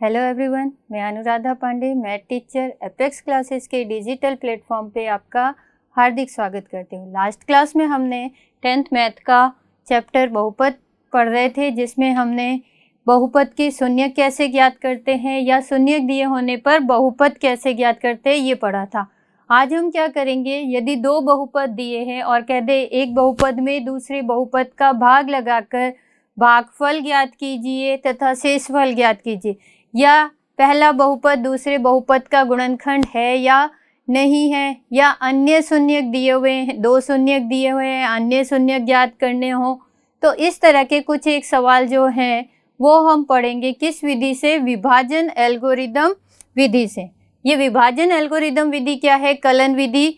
Hello everyone, मैं Anuradha Pandey, math teacher apex classes के digital platform पे आपका हार्दिक स्वागत करती हूँ। लास्ट क्लास में हमने 10th मैथ का चैप्टर बहुपद पढ़ रहे थे, जिसमें हमने बहुपद के शून्य कैसे ज्ञात करते हैं या शून्य दिए होने पर बहुपद कैसे ज्ञात करते हैं ये पढ़ा था। आज हम क्या करेंगे, यदि दो बहुपद दिए हैं और कह दे एक बहुपद में दूसरे बहुपद का भाग लगाकर भागफल ज्ञात कीजिए तथा शेषफल ज्ञात कीजिए, या पहला बहुपद दूसरे बहुपद का गुणनखंड है या नहीं है, या अन्य शून्य दिए हुए हैं, दो शून्य दिए हुए हैं, अन्य शून्य ज्ञात करने हो, तो इस तरह के कुछ एक सवाल जो हैं वो हम पढ़ेंगे किस विधि से, विभाजन एल्गोरिदम विधि से। ये विभाजन एल्गोरिदम विधि क्या है? कलन विधि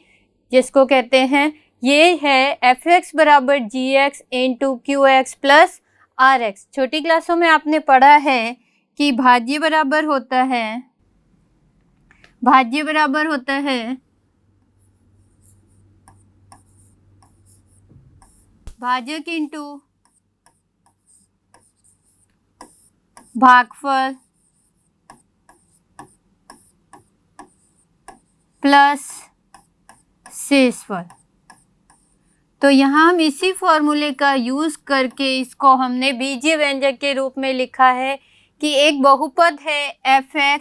जिसको कहते हैं। ये है fx बराबर gx into qx plus rx। छोटी क्लासों में आपने पढ़ा है कि भाज्य बराबर होता है भाजक इंटू भागफल प्लस शेषफल। तो यहाँ हम इसी फॉर्मूले का यूज करके इसको हमने बीजीय व्यंजक के रूप में लिखा है कि एक बहुपद है fx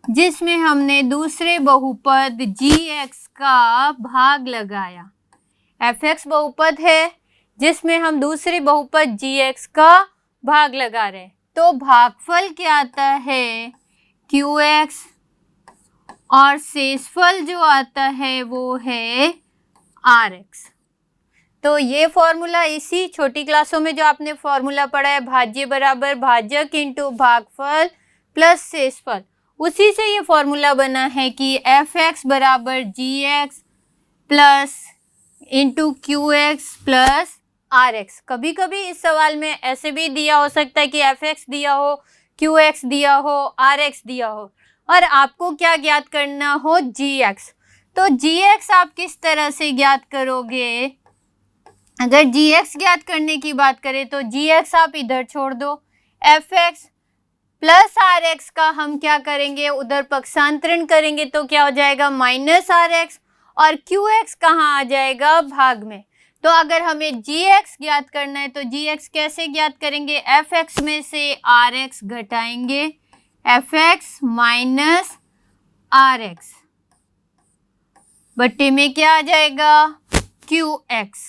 जिसमें हमने दूसरे बहुपद gx का भाग लगाया। fx बहुपद है जिसमें हम दूसरे बहुपद gx का भाग लगा रहे हैं, तो भागफल क्या आता है? qx, और शेषफल जो आता है वो है rx। तो ये फॉर्मूला इसी छोटी क्लासों में जो आपने फॉर्मूला पढ़ा है, भाज्य बराबर भाजक इंटू भागफल प्लस शेषफल, उसी से ये फॉर्मूला बना है कि fx बराबर gx plus into qx plus rx। कभी कभी इस सवाल में ऐसे भी दिया हो सकता है कि fx दिया हो, qx दिया हो, rx दिया हो, और आपको क्या ज्ञात करना हो? gx। तो gx आप किस तरह से ज्ञात करोगे? अगर gx ज्ञात करने की बात करें तो gx आप इधर छोड़ दो, fx प्लस rx का हम क्या करेंगे? उधर पक्षांतरण करेंगे तो क्या हो जाएगा? माइनस rx, और qx कहाँ आ जाएगा? भाग में। तो अगर हमें gx ज्ञात करना है तो gx कैसे ज्ञात करेंगे? fx में से rx घटाएंगे, fx माइनस rx बट्टे में क्या आ जाएगा? qx।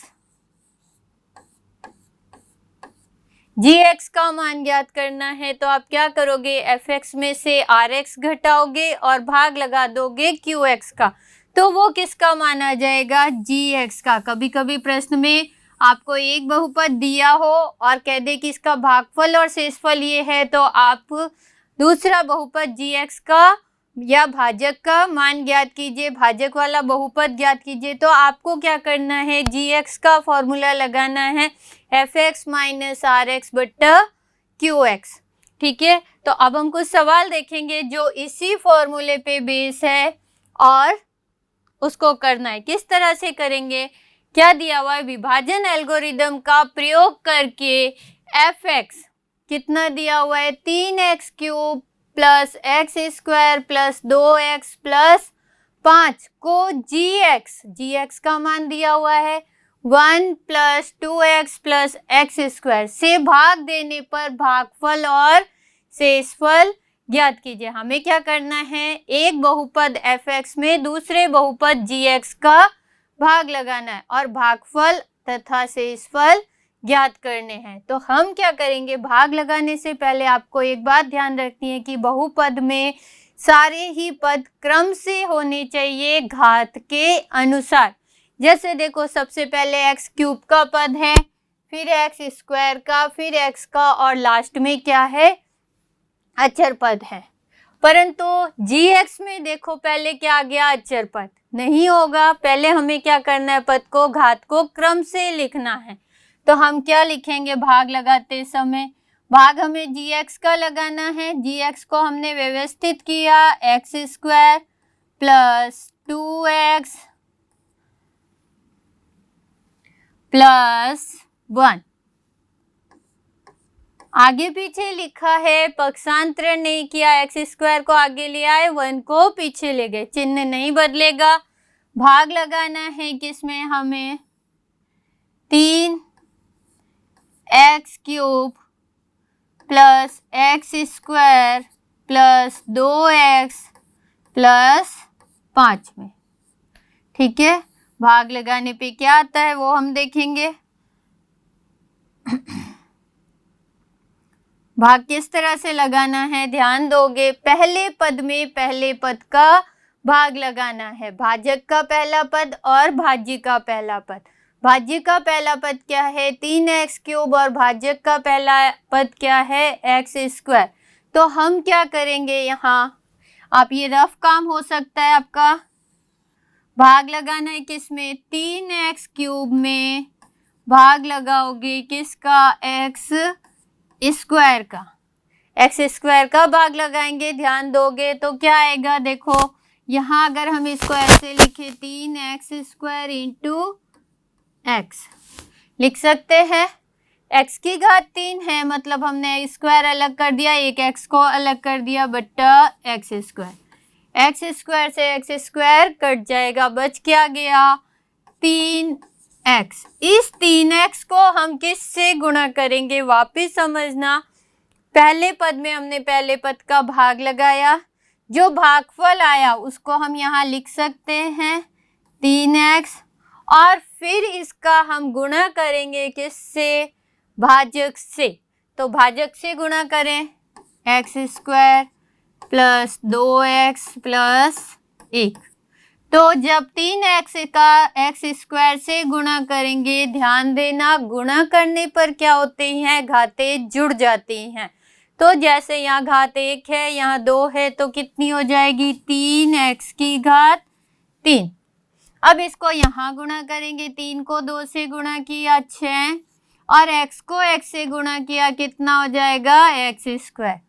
gx का मान ज्ञात करना है तो आप क्या करोगे? fx में से rx घटाओगे और भाग लगा दोगे qx का, तो वो किसका मान आ जाएगा? gx का। कभी कभी प्रश्न में आपको एक बहुपद दिया हो और कह दे कि इसका भागफल और शेषफल ये है, तो आप दूसरा बहुपद gx का या भाजक का मान ज्ञात कीजिए, भाजक वाला बहुपद ज्ञात कीजिए। तो आपको क्या करना है? gx का फॉर्मूला लगाना है fx माइनस rx बट्टा qx। ठीक है, तो अब हम कुछ सवाल देखेंगे जो इसी फॉर्मूले पे बेस है और उसको करना है। किस तरह से करेंगे? क्या दिया हुआ है? विभाजन एल्गोरिदम का प्रयोग करके fx कितना दिया हुआ है? 3x cube plus x square plus 2x plus 5 को gx का मान दिया हुआ है 1 plus 2x plus x square से भाग देने पर भागफल और शेषफल ज्ञात कीजिए। हमें क्या करना है? एक बहुपद fx में दूसरे बहुपद gx का भाग लगाना है और भागफल तथा शेषफल ज्ञात करने हैं। तो हम क्या करेंगे? भाग लगाने से पहले आपको एक बात ध्यान रखनी है कि बहुपद में सारे ही पद क्रम से होने चाहिए घात के अनुसार। जैसे देखो, सबसे पहले x क्यूब का पद है, फिर एक्स स्क्वायर का, फिर x का, और लास्ट में क्या है? अचर पद है। परंतु gx में देखो पहले क्या आ गया? अचर पद नहीं होगा। पहले हमें क्या करना है? पद को, घात को क्रम से लिखना है। तो हम क्या लिखेंगे भाग लगाते समय? भाग हमें gx का लगाना है। gx को हमने व्यवस्थित किया, x square plus 2x plus 1 आगे पीछे लिखा है, पक्षांतर नहीं किया, एक्स स्क्वायर को आगे ले आए, 1 को पीछे ले गए, चिन्ह नहीं बदलेगा। भाग लगाना है किसमें हमें, 3x³ plus x square plus 2x plus 5 में। ठीक है, भाग लगाने पे क्या आता है वो हम देखेंगे। भाग किस तरह से लगाना है ध्यान दोगे, पहले पद में पहले पद का भाग लगाना है, भाजक का पहला पद और भाज्य का पहला पद। भाज्य का पहला पद क्या है, 3x³ और भाजक का पहला पद क्या है, x²। तो हम क्या करेंगे, यहाँ आप ये रफ काम हो सकता है आपका, भाग लगाना है किसमें, 3x³ में भाग लगाओगे किसका, x² का, x² का भाग लगाएंगे। ध्यान दोगे तो क्या आएगा, देखो यहाँ अगर हम इसको ऐसे लिखे 3x² इंटू x लिख सकते हैं, x की घात 3 है, मतलब हमने स्क्वायर अलग कर दिया, एक x को अलग कर दिया, बट्टा x²। x² से x² कट जाएगा, बच क्या गया 3x। इस 3x को हम किस से गुणा करेंगे, वापिस समझना, पहले पद में हमने पहले पद का भाग लगाया, जो भागफल आया उसको हम यहाँ लिख सकते हैं 3x, और फिर इसका हम गुणा करेंगे किससे, भाजक से। तो भाजक से गुणा करें, x² प्लस 2x प्लस 1। तो जब 3x का x² से गुणा करेंगे, ध्यान देना गुणा करने पर क्या होते हैं, घातें जुड़ जाती हैं। तो जैसे यहाँ घात 1 है, यहाँ 2 है, तो कितनी हो जाएगी 3x की घात 3। अब इसको यहाँ गुणा करेंगे, 3 को 2 से गुणा किया 6, और x को x से गुणा किया, कितना हो जाएगा x²।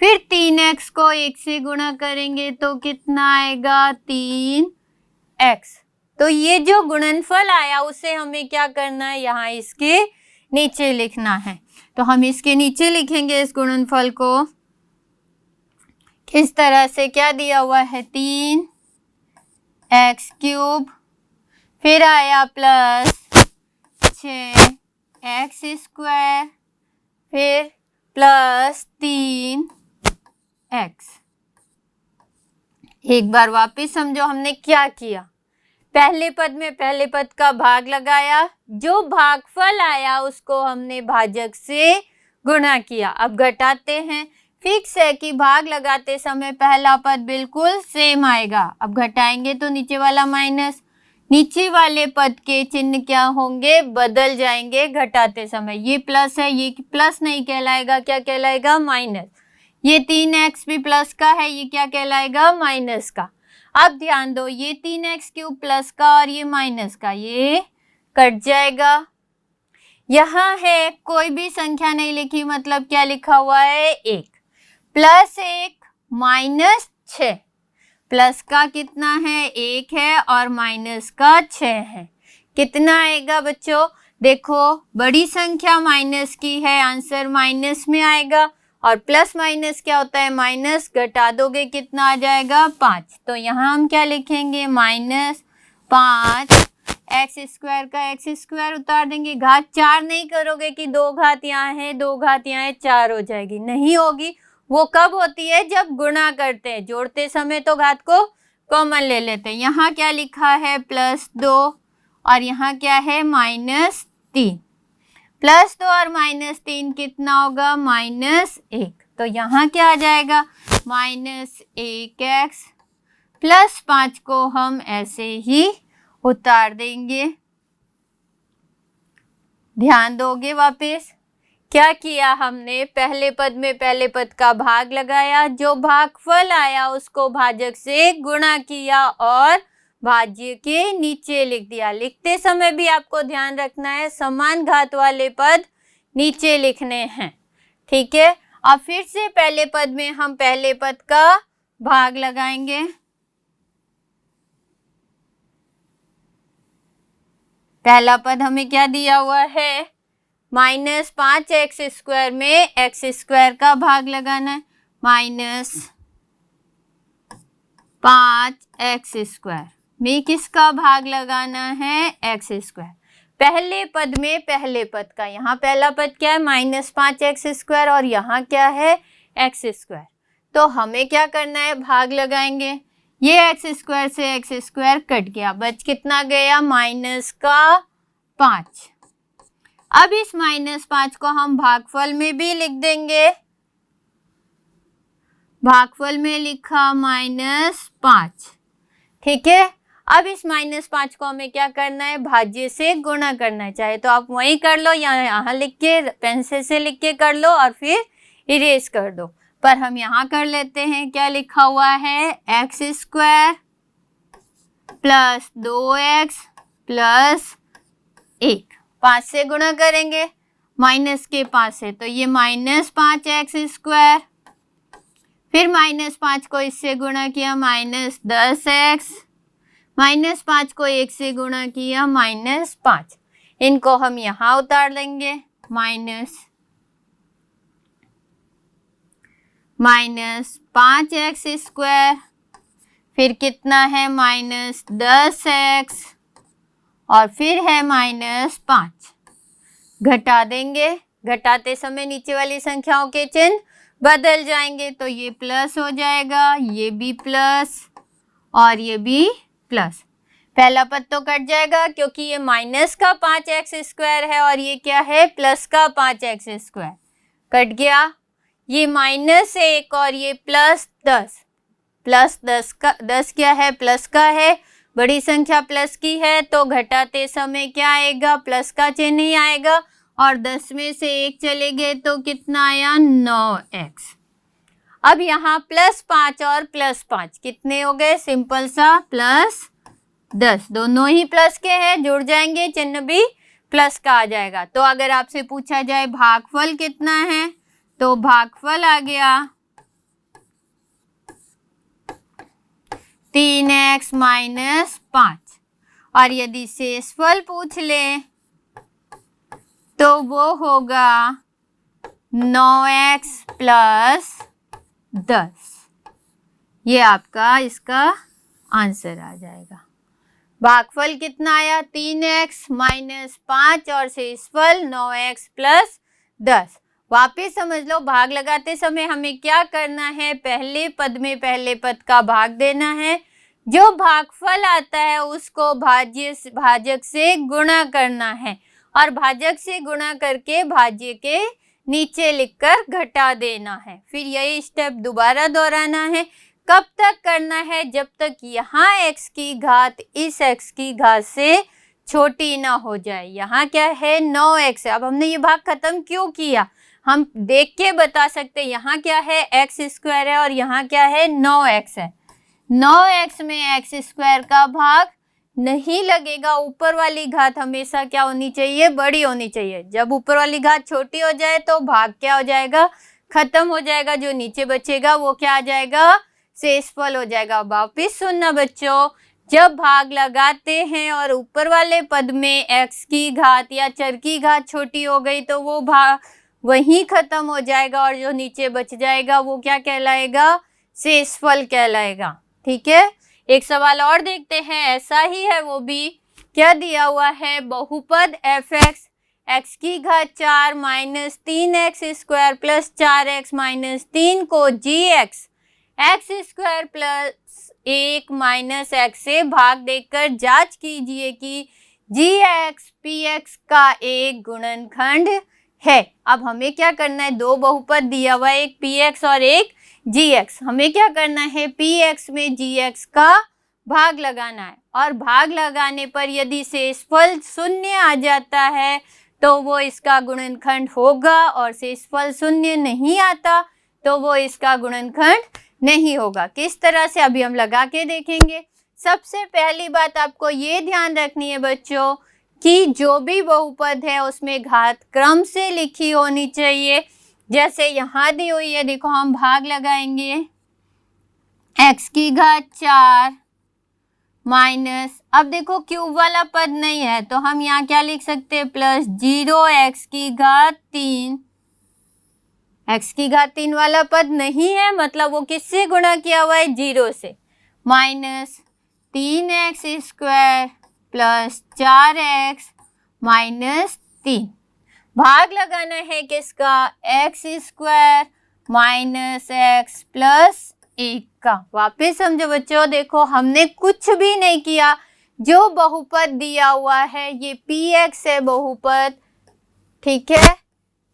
फिर 3x को 1 से गुणा करेंगे तो कितना आएगा 3x। तो ये जो गुणनफल आया उसे हमें क्या करना है, यहाँ इसके नीचे लिखना है। तो हम इसके नीचे लिखेंगे इस गुणनफल को किस तरह से, क्या दिया हुआ है 3x³, फिर आया प्लस 6x², फिर प्लस 3x। एक बार वापस समझो हमने क्या किया, पहले पद में पहले पद का भाग लगाया, जो भागफल आया उसको हमने भाजक से गुणा किया। अब घटाते हैं, फिक्स है कि भाग लगाते समय पहला पद बिल्कुल सेम आएगा। अब घटाएंगे तो नीचे वाला माइनस, नीचे वाले पद के चिन्ह क्या होंगे, बदल जाएंगे घटाते समय। ये प्लस है, ये प्लस नहीं कहलाएगा, क्या कहलाएगा माइनस। ये 3x भी प्लस का है, ये क्या कहलाएगा माइनस का। अब ध्यान दो, ये 3x³ प्लस का और ये माइनस का, ये कट जाएगा। यहाँ है कोई भी संख्या नहीं लिखी, मतलब क्या लिखा हुआ है 1, प्लस 1 माइनस 6, प्लस का कितना है 1 है और माइनस का 6 है, कितना आएगा बच्चों, देखो बड़ी संख्या माइनस की है, आंसर माइनस में आएगा, और प्लस माइनस क्या होता है माइनस, घटा दोगे कितना आ जाएगा 5। तो यहाँ हम क्या लिखेंगे -5, x² का x² उतार देंगे, घात 4 नहीं करोगे कि 2 घात यहाँ है 2 घात यहाँ है 4 हो जाएगी, नहीं होगी। वो कब होती है, जब गुणा करते हैं, जोड़ते समय तो घात को कॉमन ले लेते हैं। यहाँ क्या लिखा है +2 और यहाँ क्या है -3, +2 और -3 कितना होगा -1। तो यहाँ क्या आ जाएगा -1x, +5 को हम ऐसे ही उतार देंगे। ध्यान दोगे वापस क्या किया हमने, पहले पद में पहले पद का भाग लगाया, जो भागफल आया उसको भाजक से गुणा किया और भाज्य के नीचे लिख दिया। लिखते समय भी आपको ध्यान रखना है समान घात वाले पद नीचे लिखने हैं, ठीक है। अब फिर से पहले पद में हम पहले पद का भाग लगाएंगे। पहला पद हमें क्या दिया हुआ है माइनस 5x² में x² का भाग लगाना है, माइनस 5x² में किसका भाग लगाना है, x²। पहले पद में पहले पद का, यहाँ पहला पद क्या है, माइनस 5x² और यहाँ क्या है, x²। तो हमें क्या करना है, भाग लगाएंगे। ये x² से x² कट गया, बच कितना गया, माइनस का 5। अब इस माइनस 5 को हम भागफल में भी लिख देंगे। भागफल में लिखा -5, ठीक है। अब इस -5 को हमें क्या करना है, भाज्य से गुणा करना है। चाहे तो आप वहीं कर लो या यहाँ लिख के पेंसिल से लिख के कर लो और फिर इरेज कर दो, पर हम यहाँ कर लेते हैं। क्या लिखा हुआ है, x² प्लस 2x प्लस 1, 5 से गुणा करेंगे माइनस के 5 से, तो ये -5x², फिर -5 को इससे गुणा किया -10x, -5 को 1 से गुणा किया -5। इनको हम यहाँ उतार लेंगे, -5x², फिर कितना है -10x और फिर है -5। घटा देंगे, घटाते समय नीचे वाली संख्याओं के चिन्ह बदल जाएंगे, तो ये प्लस हो जाएगा, ये भी प्लस और ये भी प्लस। पहला पद तो कट जाएगा क्योंकि ये माइनस का 5x² है और ये क्या है, प्लस का 5x², कट गया। ये -1 और ये +10, +10 का 10 क्या है, प्लस का है, बड़ी संख्या प्लस की है, तो घटाते समय क्या आएगा, प्लस का चिन्ह ही आएगा और 10 में से 1 चले गए तो कितना आया, 9x। अब यहाँ +5 और +5 कितने हो गए, सिंपल सा +10, दोनों ही प्लस के हैं, जुड़ जाएंगे, चिन्ह भी प्लस का आ जाएगा। तो अगर आपसे पूछा जाए भागफल कितना है, तो भागफल आ गया 3x - 5, और यदि शेषफल पूछ ले तो वो होगा 9x प्लस 10। ये आपका इसका आंसर आ जाएगा। भागफल कितना आया, 3x - 5 और शेषफल 9x प्लस 10। वापिस समझ लो, भाग लगाते समय हमें क्या करना है, पहले पद में पहले पद का भाग देना है। जो भागफल आता है उसको भाजक से गुणा करना है और भाजक से गुणा करके भाज्य के नीचे लिखकर घटा देना है। फिर यही स्टेप दोबारा दोहराना है। कब तक करना है, जब तक यहाँ x की घात इस x की घात से छोटी ना हो जाए। यहाँ क्या है, 9x है। अब हमने ये भाग खत्म क्यों किया, हम देख के बता सकते हैं। यहाँ क्या है, x² है और यहाँ क्या है, 9x है। 9x में x² का भाग नहीं लगेगा। ऊपर वाली घात हमेशा क्या होनी चाहिए, बड़ी होनी चाहिए। जब ऊपर वाली घात छोटी हो जाए तो भाग क्या हो जाएगा, खत्म हो जाएगा। जो नीचे बचेगा वो क्या आ जाएगा, शेषफल हो जाएगा। वापिस सुनना बच्चों, जब भाग लगाते हैं और ऊपर वाले पद में x की घात या चर की घात छोटी हो गई तो वो भाग वहीं खत्म हो जाएगा और जो नीचे बच जाएगा वो क्या कहलाएगा, शेषफल कहलाएगा। ठीक है, एक सवाल और देखते हैं, ऐसा ही है वो भी। क्या दिया हुआ है, बहुपद fx x की घात 4 - 3x² प्लस 4x - 3 को gx x² प्लस 1 - x से भाग देकर जांच कीजिए कि gx px का एक गुणनखंड है। अब हमें क्या करना है, दो बहुपद दिया हुआ है, एक px और एक gx। हमें क्या करना है, px में gx का भाग लगाना है और भाग लगाने पर यदि शेषफल 0 आ जाता है तो वो इसका गुणनखंड होगा और शेषफल 0 नहीं आता तो वो इसका गुणनखंड नहीं होगा। किस तरह से, अभी हम लगा के देखेंगे। सबसे पहली बात आपको ये ध्यान रखनी है बच्चों कि जो भी बहुपद है उसमें घात क्रम से लिखी होनी चाहिए। जैसे यहाँ दी हुई है, देखो हम भाग लगाएंगे x की घात 4 माइनस, अब देखो क्यूब वाला पद नहीं है तो हम यहाँ क्या लिख सकते हैं, प्लस 0 की घात 3। x की घात 3 वाला पद नहीं है, मतलब वो किससे गुणा किया हुआ है, 0 से। Minus 3x² plus 4x minus 3। भाग लगाना है किसका, x² माइनस x प्लस 1 का। वापिस समझो बच्चों, देखो हमने कुछ भी नहीं किया, जो बहुपद दिया हुआ है ये px है बहुपद, ठीक है।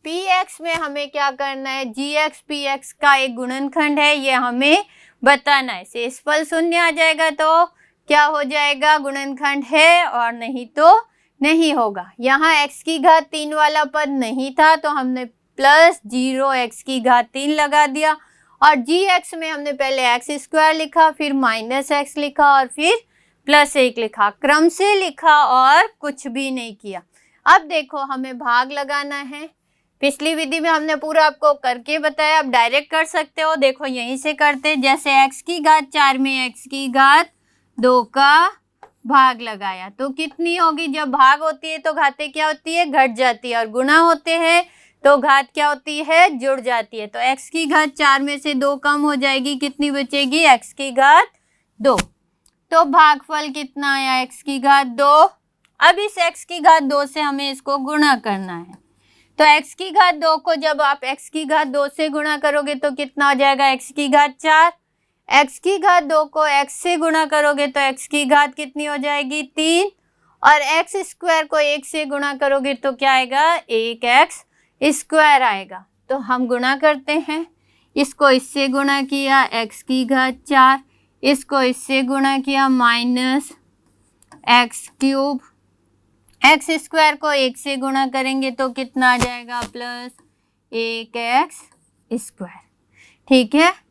px में हमें क्या करना है, gx px का एक गुणनखंड है, ये हमें बताना है। शेषफल शून्य आ जाएगा तो क्या हो जाएगा, गुणनखंड है, और नहीं तो नहीं होगा। यहाँ x की घात 3 वाला पद नहीं था तो हमने प्लस 0 की घात 3 लगा दिया, और gx में हमने पहले x² लिखा, फिर माइनस x लिखा, और फिर प्लस 1 लिखा, क्रम से लिखा और कुछ भी नहीं किया। अब देखो हमें भाग लगाना है। पिछली विधि में हमने पूरा आपको करके बताया, आप डायरेक्ट कर सकते हो। देखो यहीं से करते, जैसे x की घात 4 में x की घात 2 का भाग लगाया तो कितनी होगी, जब भाग होती है तो घातें क्या होती है, घट जाती है, और गुणा होते हैं तो घात क्या होती है, जुड़ जाती है। तो x की घात 4 में से 2 कम हो जाएगी, कितनी बचेगी, x की घात 2। तो भागफल कितना आया, x की घात 2। अब इस x की घात 2 से हमें इसको गुणा करना है, तो x की घात 2 को जब आप x की घात 2 से गुणा करोगे तो कितना हो जाएगा, x की घात 4। x की घात 2 को x से गुणा करोगे तो x की घात कितनी हो जाएगी, 3, और x² को 1 से गुणा करोगे तो क्या आएगा, 1x² आएगा। तो हम गुणा करते हैं, इसको इससे गुणा किया x की घात 4, इसको इससे गुणा किया माइनस x³ x² को 1 से गुणा करेंगे तो कितना आ जाएगा, प्लस 1x²। ठीक है,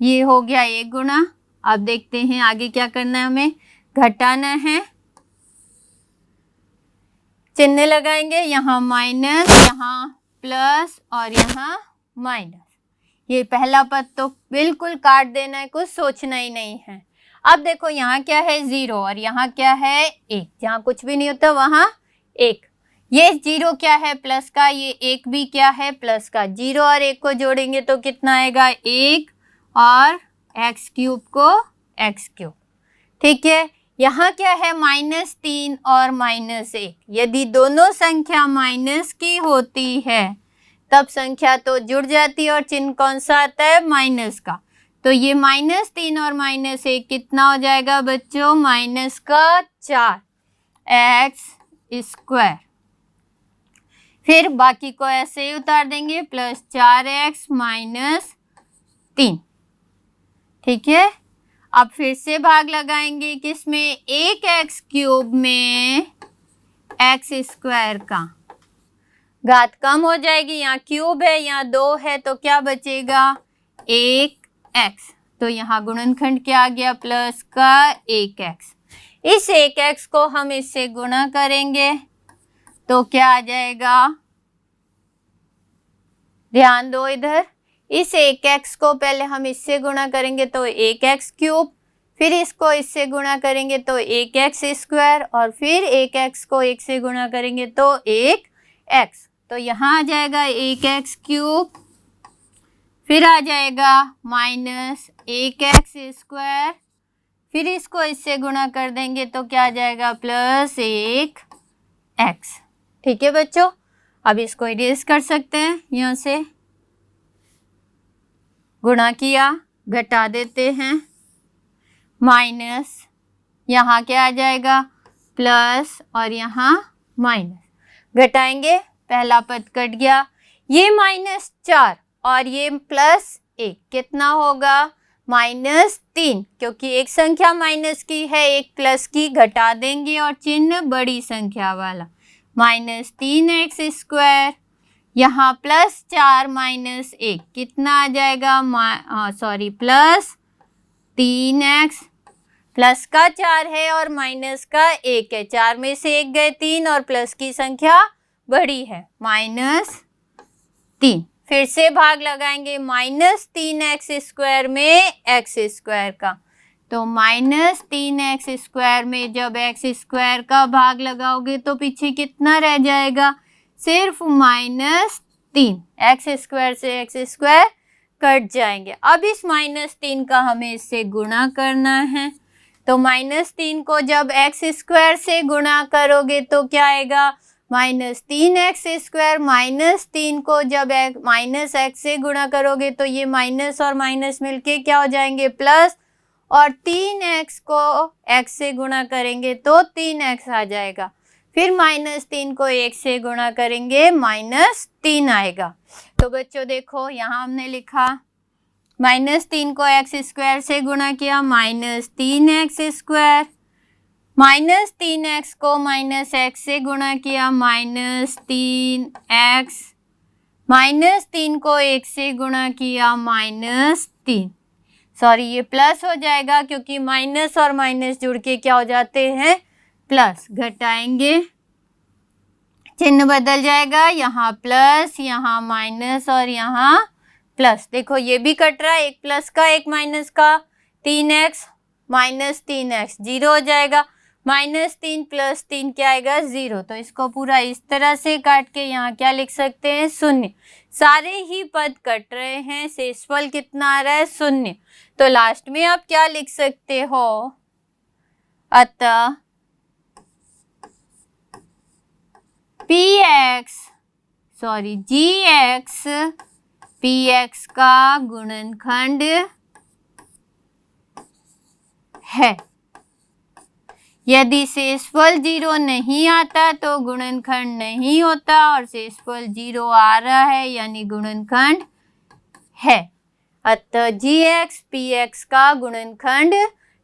ये हो गया एक गुणा। अब देखते हैं आगे क्या करना है, हमें घटाना है। चिन्ह लगाएंगे, यहाँ माइनस, यहाँ प्लस और यहाँ माइनस। ये पहला पद तो बिल्कुल काट देना है, कुछ सोचना ही नहीं है। अब देखो यहाँ क्या है, 0, और यहाँ क्या है, 1। जहाँ कुछ भी नहीं होता वहाँ 1। ये 0 क्या है, प्लस का, ये 1 भी क्या है, प्लस का। 0 और 1 को जोड़ेंगे तो कितना आएगा, 1, और x³ को x³। ठीक है, यहाँ क्या है, -3 और -1। यदि दोनों संख्या माइनस की होती है तब संख्या तो जुड़ जाती है, और चिन्ह कौन सा आता है, माइनस का। तो ये -3 और -1 कितना हो जाएगा बच्चों, -4x²। फिर बाकी को ऐसे ही उतार देंगे, प्लस 4x -3। ठीक है, अब फिर से भाग लगाएंगे किसमें, 1x³ में x² का। घात कम हो जाएगी, यहाँ क्यूब है, यहाँ 2 है, तो क्या बचेगा, 1x। तो यहाँ गुणनखंड क्या आ गया, प्लस का 1x। इस 1x को हम इससे गुणा करेंगे तो क्या आ जाएगा, ध्यान दो इधर। इस 1x को पहले हम इससे गुणा करेंगे तो 1x³, फिर इसको इससे गुणा करेंगे तो 1x², और फिर 1x को 1 से गुणा करेंगे तो 1x। तो यहाँ आ जाएगा 1x³, फिर आ जाएगा -1x², फिर इसको इससे गुणा कर देंगे तो क्या आ जाएगा, प्लस 1x। ठीक है बच्चों, अब इसको इरेज कर सकते हैं, यहाँ से गुणा किया, घटा देते हैं, माइनस, यहाँ क्या आ जाएगा, प्लस, और यहाँ माइनस। घटाएंगे, पहला पद कट गया, ये -4 और ये +1 कितना होगा, -3, क्योंकि एक संख्या माइनस की है, एक प्लस की, घटा देंगे और चिन्ह बड़ी संख्या वाला, -3x²। यहाँ +4 -1 कितना आ जाएगा, प्लस 3x। प्लस का 4 है और माइनस का 1 है, 4 में से 1 गए 3, और प्लस की संख्या बड़ी है, -3। फिर से भाग लगाएंगे, -3x² में x² का, तो माइनस 3x² में जब x² का भाग लगाओगे तो पीछे कितना रह जाएगा, सिर्फ -3। x² से x² कट जाएंगे। अब इस -3 का हमें इससे गुणा करना है, तो -3 को जब x² से गुणा करोगे तो क्या आएगा, -3x²। -3 को जब -x से गुणा करोगे तो ये माइनस और माइनस मिलके क्या हो जाएंगे, प्लस, और 3x को x से गुणा करेंगे तो 3x आ जाएगा। फिर -3 को 1 से गुणा करेंगे -3 आएगा। तो बच्चों देखो यहाँ हमने लिखा -3 को x² से गुणा किया, -3x², -3x को -x से गुणा किया, -3x, -3 को 1 से गुणा किया, -3। सॉरी ये प्लस हो जाएगा क्योंकि माइनस और माइनस जुड़ के क्या हो जाते हैं, प्लस। घटाएंगे, चिन्ह बदल जाएगा, यहाँ प्लस, यहाँ माइनस और यहाँ प्लस। देखो ये भी कट रहा है, एक प्लस का एक माइनस का, 3x -3x 0 हो जाएगा, -3 + 3 क्या आएगा, 0। तो इसको पूरा इस तरह से काट के यहाँ क्या लिख सकते हैं, 0। सारे ही पद कट रहे हैं, शेषफल कितना आ रहा है, 0। तो लास्ट में आप क्या लिख सकते हो, अतः gx px का गुणनखंड है। यदि शेषफल 0 नहीं आता तो गुणनखंड नहीं होता, और शेषफल 0 आ रहा है यानी गुणनखंड है। अतः gx px का गुणनखंड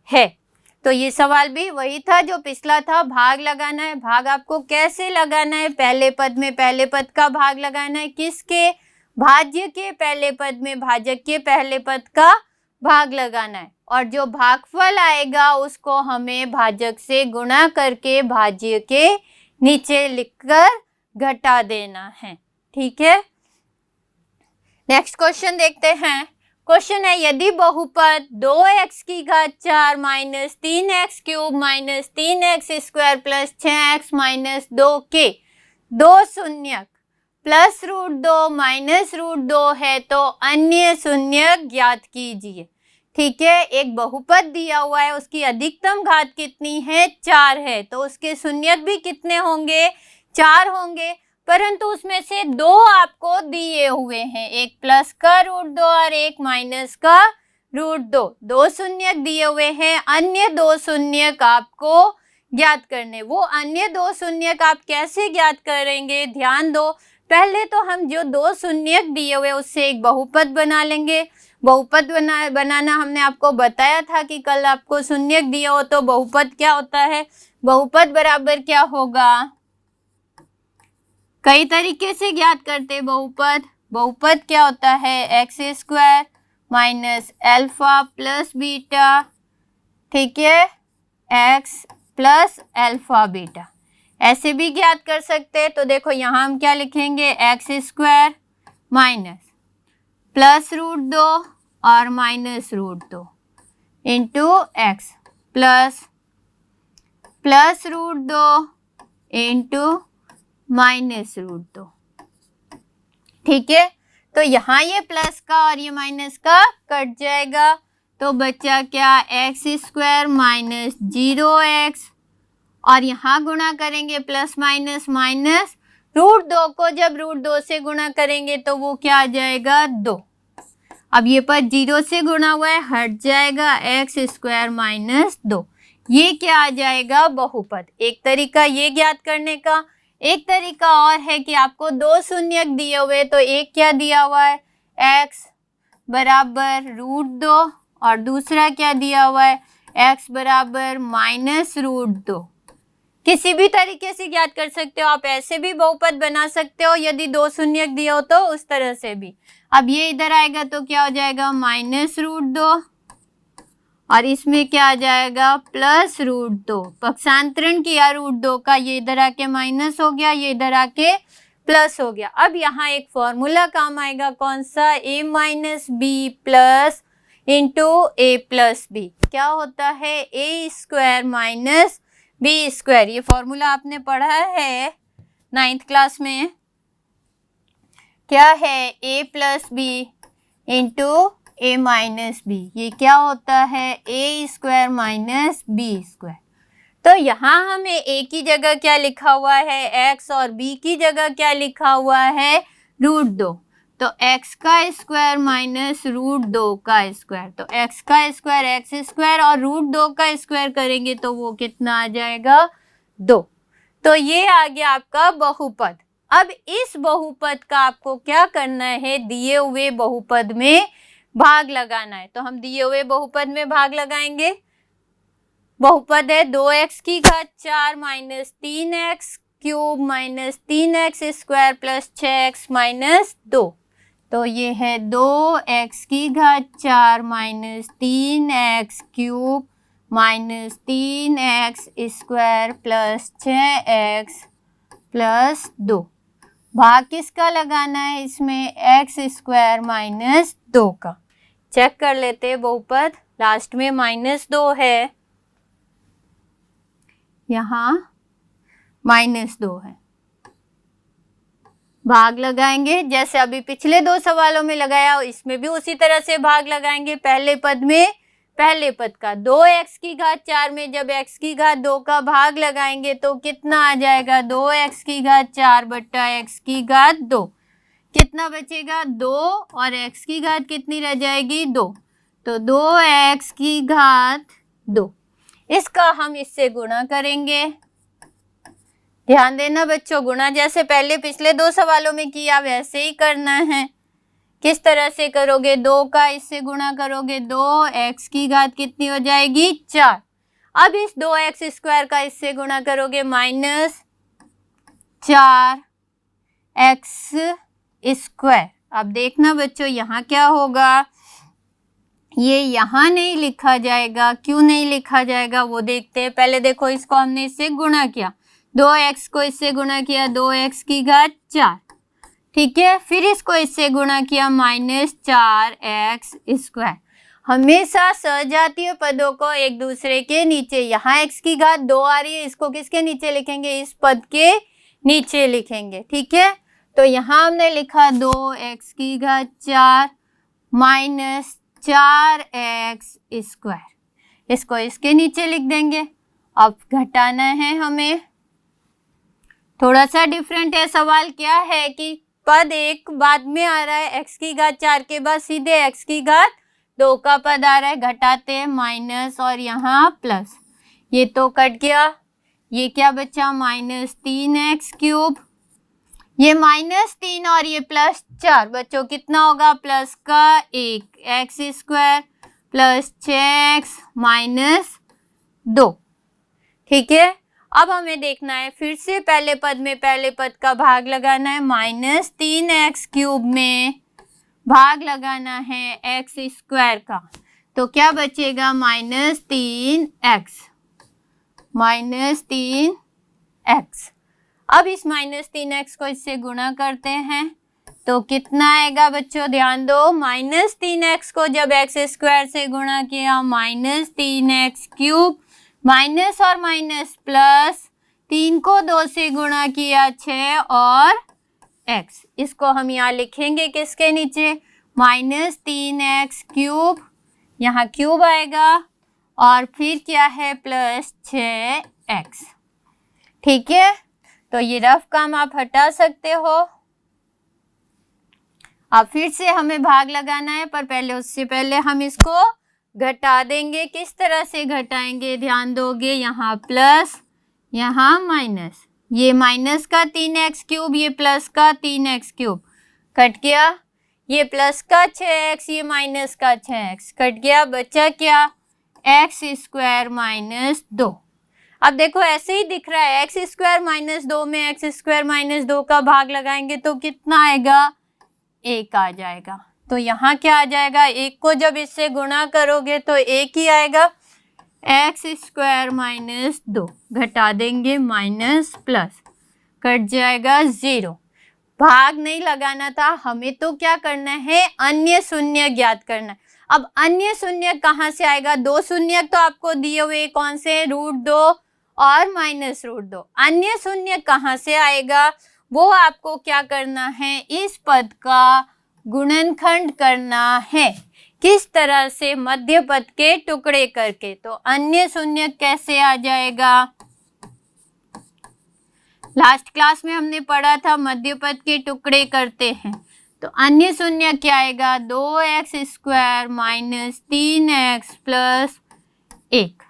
है। तो ये सवाल भी वही था जो पिछला था, भाग लगाना है। भाग आपको कैसे लगाना है, पहले पद में पहले पद का भाग लगाना है, किसके, भाज्य के पहले पद में भाजक के पहले पद का भाग लगाना है, और जो भागफल आएगा उसको हमें भाजक से गुणा करके भाज्य के नीचे लिखकर घटा देना है। ठीक है, नेक्स्ट क्वेश्चन देखते हैं। क्वेश्चन है, यदि बहुपद 2x⁴ - 3x³ - 3x² + 6x - 2 के दो शून्यक +√2 -√2 है तो अन्य शून्यक ज्ञात कीजिए। ठीक है, एक बहुपद दिया हुआ है, उसकी अधिकतम घात कितनी है, 4 है, तो उसके शून्यक भी कितने होंगे, 4 होंगे, परंतु उसमें से 2 आपको दिए हुए हैं, एक प्लस का √2 और एक माइनस का √2। 2 शून्यक दिए हुए हैं, अन्य 2 शून्यक आपको ज्ञात करने। वो अन्य 2 शून्यक आप कैसे ज्ञात करेंगे, ध्यान दो। पहले तो हम जो 2 शून्यक दिए हुए उससे एक बहुपद बना लेंगे। बहुपद बनाना हमने आपको बताया था कि कल आपको शून्यक दिया हो तो बहुपद क्या होता है, बहुपद बराबर क्या होगा, कई तरीके से ज्ञात करते बहुपद। बहुपद क्या होता है, x² - अल्फा + बीटा, ठीक है, x + अल्फा बीटा, ऐसे भी ज्ञात कर सकते हैं। तो देखो यहाँ हम क्या लिखेंगे, x² माइनस +√2 और -√2 इंटू x प्लस +√2 इंटू -√2। ठीक है, तो यहाँ ये प्लस का और ये माइनस का कट जाएगा, तो बचा क्या, x² - 0x, और यहाँ गुणा करेंगे प्लस माइनस माइनस, √2 को जब √2 से गुणा करेंगे तो वो क्या आ जाएगा, 2। अब ये पद 0 से गुणा हुआ है, हट जाएगा, x² - 2। ये क्या आ जाएगा, बहुपद। एक तरीका ये ज्ञात करने का। एक तरीका और है कि आपको 2 शून्यक दिए हुए, तो एक क्या दिया हुआ है, x बराबर √2, और दूसरा क्या दिया हुआ है, x बराबर -√2। किसी भी तरीके से ज्ञात कर सकते हो, आप ऐसे भी बहुपद बना सकते हो, यदि 2 शून्यक दिए हो तो उस तरह से भी। अब ये इधर आएगा तो क्या हो जाएगा, -√2, और इसमें क्या आ जाएगा, +√2। पक्षांतरण किया √2 का, ये इधर आके माइनस हो गया, ये इधर आके प्लस हो गया। अब यहाँ एक फॉर्मूला काम आएगा, कौन सा, a - b + into A plus B. क्या होता है? A square minus B square. ये फॉर्मूला आपने पढ़ा है 9th क्लास में। क्या है? A plus B into A minus B. ये क्या होता है? A square minus B square. तो यहाँ हमें ए की जगह क्या लिखा हुआ है? एक्स, और बी की जगह क्या लिखा हुआ है? √2। तो एक्स का स्क्वायर माइनस √2 का स्क्वायर। तो एक्स का स्क्वायर एक्स स्क्वायर और √2 का स्क्वायर करेंगे तो वो कितना आ जाएगा? 2। तो ये आ गया आपका बहुपद। अब इस बहुपद का आपको क्या करना है? दिए हुए बहुपद में भाग लगाना है। तो हम दिए हुए बहुपद में भाग लगाएंगे। बहुपद है 2x की घात 4 minus 3x cube minus 3x square plus 6x minus 2। तो ये है 2x की घात 4 minus 3x cube minus 3x square plus 6x plus 2। भाग किसका लगाना है इसमें? x स्क्वायर माइनस 2 का। चेक कर लेते हैं बहुपद। लास्ट में -2 है, यहाँ -2 है। भाग लगाएंगे जैसे अभी पिछले 2 सवालों में लगाया, इसमें भी उसी तरह से भाग लगाएंगे। पहले पद में पहले पद का 2x की घात 4 में जब x की घात 2 का भाग लगाएंगे तो कितना आ जाएगा? 2x की घात 4 बट्टा x की घात 2। कितना बचेगा? 2, और x की घात कितनी रह जाएगी? 2। तो 2x की घात 2। इसका हम इससे गुणा करेंगे। ध्यान देना बच्चों, गुणा जैसे पहले पिछले 2 सवालों में किया वैसे ही करना है। किस तरह से करोगे? 2 का इससे गुणा करोगे, 2x की घात कितनी हो जाएगी? 4। अब इस 2x स्क्वायर का इससे गुणा करोगे, -4x स्क्वायर। अब देखना बच्चों यहाँ क्या होगा? ये यहाँ नहीं लिखा जाएगा। क्यों नहीं लिखा जाएगा वो देखते हैं। पहले देखो, इसको हमने इससे गुणा किया, 2x को इससे गुणा किया, 2x की घात 4, ठीक है। फिर इसको इससे गुणा किया, -4x स्क्वायर। हमेशा सजातीय पदों को एक दूसरे के नीचे, यहाँ x की घात 2 आ रही है, इसको किसके नीचे लिखेंगे? इस पद के नीचे लिखेंगे, ठीक है। तो यहाँ हमने लिखा 2x की घात 4 माइनस 4x स्क्वायर। इसको इसके नीचे लिख देंगे। अब घटाना है हमें। थोड़ा सा डिफरेंट है सवाल। क्या है कि पद एक बाद में आ रहा है, x की घात 4 के बाद सीधे x की घात 2 का पद आ रहा है। घटाते हैं, माइनस और यहाँ प्लस, ये तो कट गया। ये क्या बचा? -3x cube. ये -3 और ये +4 बच्चों कितना होगा? प्लस का 1 x square plus 6x minus 2, ठीक है। अब हमें देखना है, फिर से पहले पद में पहले पद का भाग लगाना है। -3x क्यूब में भाग लगाना है x स्क्वायर का, तो क्या बचेगा? -3x। अब इस -3x को इससे गुणा करते हैं तो कितना आएगा बच्चों? ध्यान दो, -3x को जब x स्क्वायर से गुणा किया, -3x क्यूब, माइनस और माइनस प्लस, 3 को 2 से गुणा किया 6 और x। इसको हम यहाँ लिखेंगे किसके नीचे? -3x क्यूब, यहाँ क्यूब आएगा और फिर क्या है? प्लस 6x, ठीक है। तो ये रफ काम आप हटा सकते हो। अब फिर से हमें भाग लगाना है, पर पहले उससे पहले हम इसको घटा देंगे। किस तरह से घटाएंगे? ध्यान दोगे, यहाँ प्लस यहाँ माइनस, ये माइनस का 3x क्यूब, ये प्लस का 3x क्यूब, कट गया। ये प्लस का 6x, ये माइनस का 6x, कट गया। बचा क्या? x square minus 2। अब देखो ऐसे ही दिख रहा है, x स्क्वायर माइनस 2 में x स्क्वायर माइनस 2 का भाग लगाएंगे तो कितना आएगा? 1 आ जाएगा। तो यहाँ क्या आ जाएगा? 1 को जब इससे गुणा करोगे तो 1 ही आएगा। x स्क्वायर माइनस 2 घटा देंगे, माइनस प्लस, कट जाएगा 0। भाग नहीं लगाना था हमें, तो क्या करना है? अन्य शून्य ज्ञात करना है। अब अन्य शून्य कहाँ से आएगा? दो शून्य तो आपको दिए हुए कौन से? √2 और -√2। अन्य शून्य कहाँ से आएगा? वो आपको क्या करना है? इस पद का गुणनखंड करना है। किस तरह से? मध्य पद के टुकड़े करके। तो अन्य शून्य कैसे आ जाएगा? लास्ट क्लास में हमने पढ़ा था मध्य पद के टुकड़े करते हैं। तो अन्य शून्य क्या आएगा? 2x² - 3x + 1।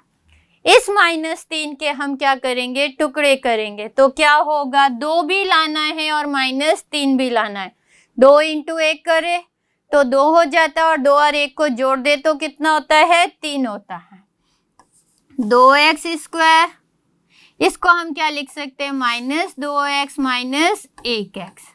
इस -3 के हम क्या करेंगे? टुकड़े करेंगे। तो क्या होगा? 2 भी लाना है और -3 भी लाना है। 2 × 1 करे तो 2 हो जाता है और 2 और 1 को जोड़ दे तो कितना होता है? 3 होता है। 2x², इसको हम क्या लिख सकते हैं? -2x - 1x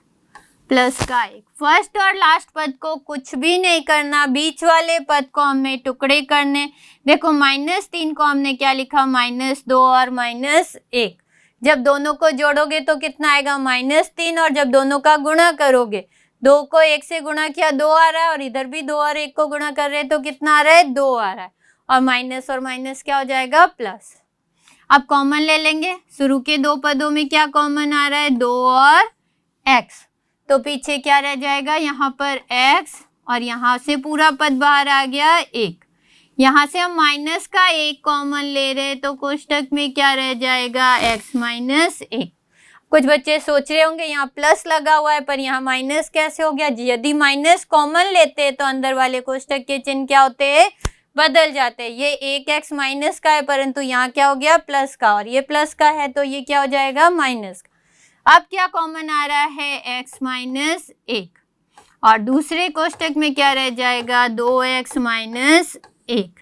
प्लस का 1। फर्स्ट और लास्ट पद को कुछ भी नहीं करना, बीच वाले पद को हमें टुकड़े करने। देखो -3 को हमने क्या लिखा? -2 और -1। जब दोनों को जोड़ोगे तो कितना आएगा? -3। और जब दोनों का गुणा करोगे, 2 को 1 से गुणा किया 2 आ रहा है और इधर भी 2 और 1 को गुणा कर रहे हैं तो कितना आ रहा है? 2 आ रहा है। और माइनस और माइनस क्या हो जाएगा? प्लस। अब कॉमन ले लेंगे। शुरू के दो पदों में क्या कॉमन आ रहा है? 2 और x। तो पीछे क्या रह जाएगा? यहाँ पर x और यहाँ से पूरा पद बाहर आ गया 1। यहाँ से हम माइनस का 1 कॉमन ले रहे तो कोष्टक में क्या रह जाएगा? x - 1। कुछ बच्चे सोच रहे होंगे यहाँ प्लस लगा हुआ है पर यहाँ माइनस कैसे हो गया? यदि माइनस कॉमन लेते हैं तो अंदर वाले कोष्टक के चिन्ह क्या होते हैं? बदल जाते हैं। ये 1x माइनस का है परंतु यहाँ क्या हो गया? प्लस का। और ये प्लस का है तो ये क्या हो जाएगा? माइनस का। अब क्या कॉमन आ रहा है? x - 1। और दूसरे कोष्टक में क्या रह जाएगा? 2x - 1।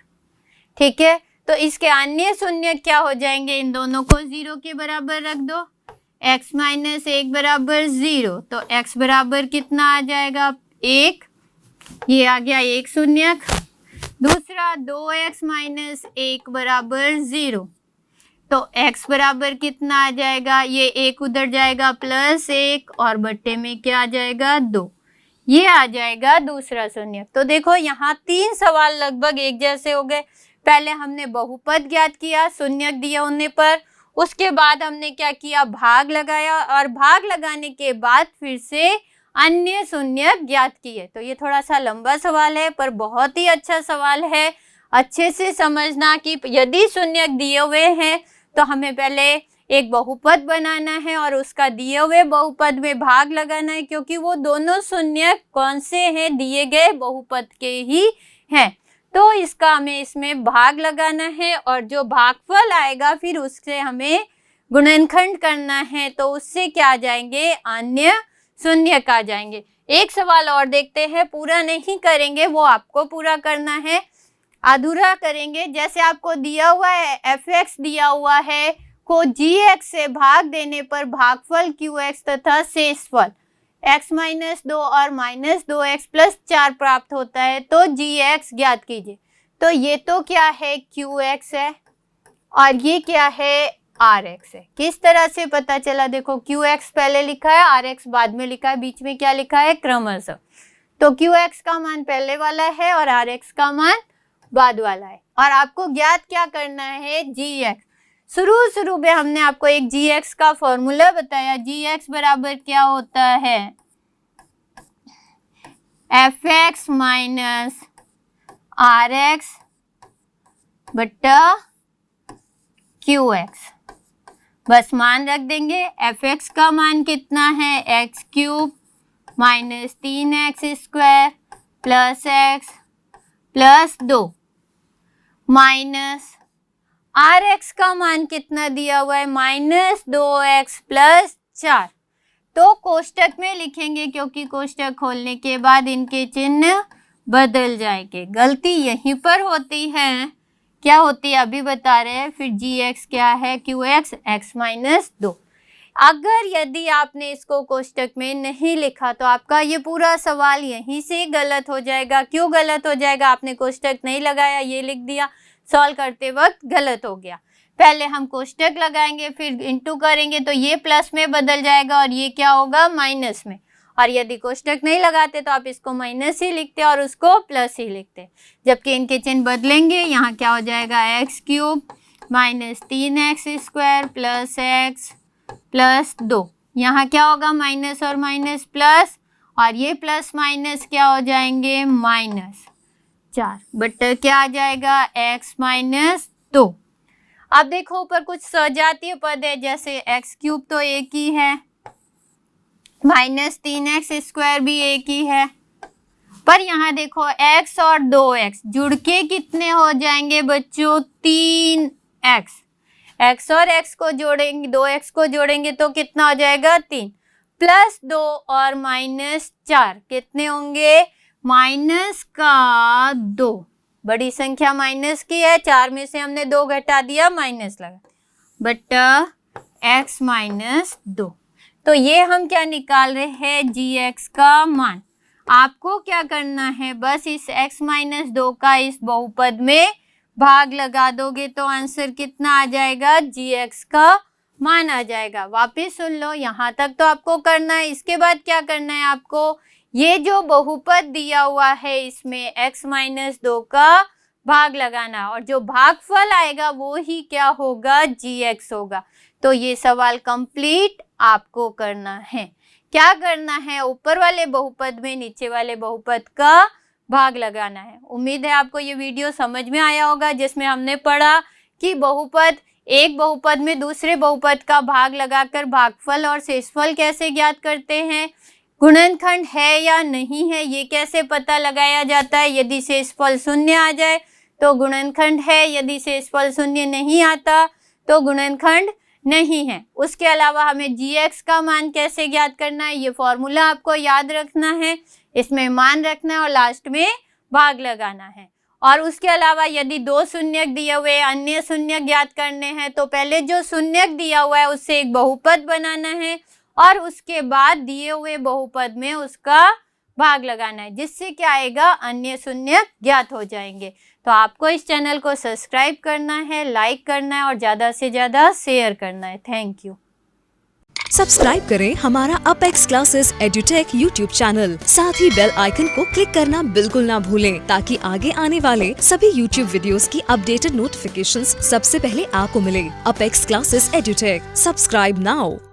ठीक है, तो इसके अन्य शून्य क्या हो जाएंगे? इन दोनों को 0 के बराबर रख दो। x - 1 बराबर 0। तो x बराबर कितना आ जाएगा? 1। ये आ गया एक शून्य। दूसरा 2x - 1 बराबर 0। तो x बराबर कितना आ जाएगा? ये 1 उधर जाएगा +1 और बट्टे में क्या आ जाएगा? 2। ये आ जाएगा दूसरा शून्य। तो देखो यहाँ 3 सवाल लगभग एक जैसे हो गए। पहले हमने बहुपद ज्ञात किया शून्य दिए होने पर, उसके बाद हमने क्या किया? भाग लगाया और भाग लगाने के बाद फिर से अन्य शून्य ज्ञात किए। तो ये थोड़ा सा लंबा सवाल है पर बहुत ही अच्छा सवाल है। अच्छे से समझना कि यदि शून्य दिए हुए हैं तो हमें पहले एक बहुपद बनाना है और उसका दिए हुए बहुपद में भाग लगाना है, क्योंकि वो दोनों शून्य कौन से हैं? दिए गए बहुपद के ही हैं। तो इसका हमें इसमें भाग लगाना है और जो भागफल आएगा फिर उससे हमें गुणनखंड करना है। तो उससे क्या आ जाएंगे? अन्य शून्य का जाएंगे। एक सवाल और देखते हैं, पूरा नहीं करेंगे, वो आपको पूरा करना है, अधूरा करेंगे। जैसे आपको दिया हुआ है fx दिया हुआ है को gx से भाग देने पर भागफल qx तथा शेषफल x - 2 और -2x + 4 प्राप्त होता है। तो gx ज्ञात कीजिए। तो ये तो क्या है? qx है और ये क्या है? rx है। किस तरह से पता चला? देखो qx पहले लिखा है, rx बाद में लिखा है, बीच में क्या लिखा है? क्रमशः। तो qx का मान पहले वाला है और rx का मान बाद वाला है। और आपको ज्ञात क्या करना है? gx। शुरू में हमने आपको एक gx का फॉर्मूला बताया। gx बराबर क्या होता है? fx - rx बट्टा qx। बस मान रख देंगे। fx का मान कितना है? x³ - 3x² + x + 2 minus rx का मान कितना दिया हुआ है? -2x + 4। तो कोष्टक में लिखेंगे क्योंकि कोष्टक खोलने के बाद इनके चिन्ह बदल जाएंगे। गलती यहीं पर होती है। क्या होती है अभी बता रहे हैं। फिर gx क्या है? qx x - 2। अगर यदि आपने इसको कोष्टक में नहीं लिखा तो आपका ये पूरा सवाल यहीं से गलत हो जाएगा। क्यों गलत हो जाएगा? आपने कोष्टक नहीं लगाया, ये लिख दिया, सॉल्व करते वक्त गलत हो गया। पहले हम कोष्टक लगाएंगे फिर इंटू करेंगे तो ये प्लस में बदल जाएगा और ये क्या होगा? माइनस में। और यदि कोष्टक नहीं लगाते तो आप इसको माइनस ही लिखते और उसको प्लस ही लिखते, जबकि इनके चिन्ह बदलेंगे। यहाँ क्या हो जाएगा, x cube minus 3x² plus x plus 2। यहाँ क्या होगा, माइनस और माइनस प्लस, और ये प्लस माइनस क्या हो जाएंगे, -4 बट्टर क्या आ जाएगा, x माइनस 2। अब देखो ऊपर कुछ सजातीय पद है, जैसे एक्स क्यूब तो एक ही है, माइनस 3x² भी एक ही है, पर यहाँ देखो x और 2x जुड़ के कितने हो जाएंगे बच्चों, 3x। x और x को जोड़ेंगे, 2x को जोड़ेंगे तो कितना हो जाएगा, 3 प्लस 2 और -4 कितने होंगे, -2। बड़ी संख्या माइनस की है, 4 में से हमने 2 घटा दिया, माइनस लगा, बट्टा x -2। तो ये हम क्या निकाल रहे हैं, gx का मान। आपको क्या करना है, बस इस x -2 का इस बहुपद में भाग लगा दोगे तो आंसर कितना आ जाएगा, gx का मान आ जाएगा। वापिस सुन लो, यहाँ तक तो आपको करना है। इसके बाद क्या करना है आपको, ये जो बहुपद दिया हुआ है इसमें x -2 का भाग लगाना, और जो भागफल आएगा वो ही क्या होगा, gx होगा। तो ये सवाल कंप्लीट आपको करना है। क्या करना है, ऊपर वाले बहुपद में नीचे वाले बहुपद का भाग लगाना है। उम्मीद है आपको ये वीडियो समझ में आया होगा, जिसमें हमने पढ़ा कि बहुपद, एक बहुपद में दूसरे बहुपद का भाग लगाकर भागफल और शेषफल कैसे ज्ञात करते हैं, गुणनखंड है या नहीं है ये कैसे पता लगाया जाता है, यदि शेषफल 0 आ जाए तो गुणनखंड है, यदि शेषफल 0 नहीं आता तो गुणनखंड नहीं है। उसके अलावा हमें gx का मान कैसे ज्ञात करना है, ये फॉर्मूला आपको याद रखना है, इसमें मान रखना है और लास्ट में भाग लगाना है। और उसके अलावा यदि 2 शून्यक दिए हुए अन्य शून्यक ज्ञात करने हैं तो पहले जो शून्यक दिया हुआ है उससे एक बहुपद बनाना है और उसके बाद दिए हुए बहुपद में उसका भाग लगाना है, जिससे क्या आएगा, अन्य शून्यक ज्ञात हो जाएंगे। तो आपको इस चैनल को सब्सक्राइब करना है, लाइक करना है और ज़्यादा से ज़्यादा शेयर करना है। Thank you. सब्सक्राइब करें हमारा apex classes edutech YouTube channel, साथ ही बेल आइकन को क्लिक करना बिल्कुल ना भूलें, ताकि आगे आने वाले सभी यूट्यूब वीडियोस की अपडेटेड नोटिफिकेशंस सबसे पहले आपको मिले। Apex classes edutech, subscribe now.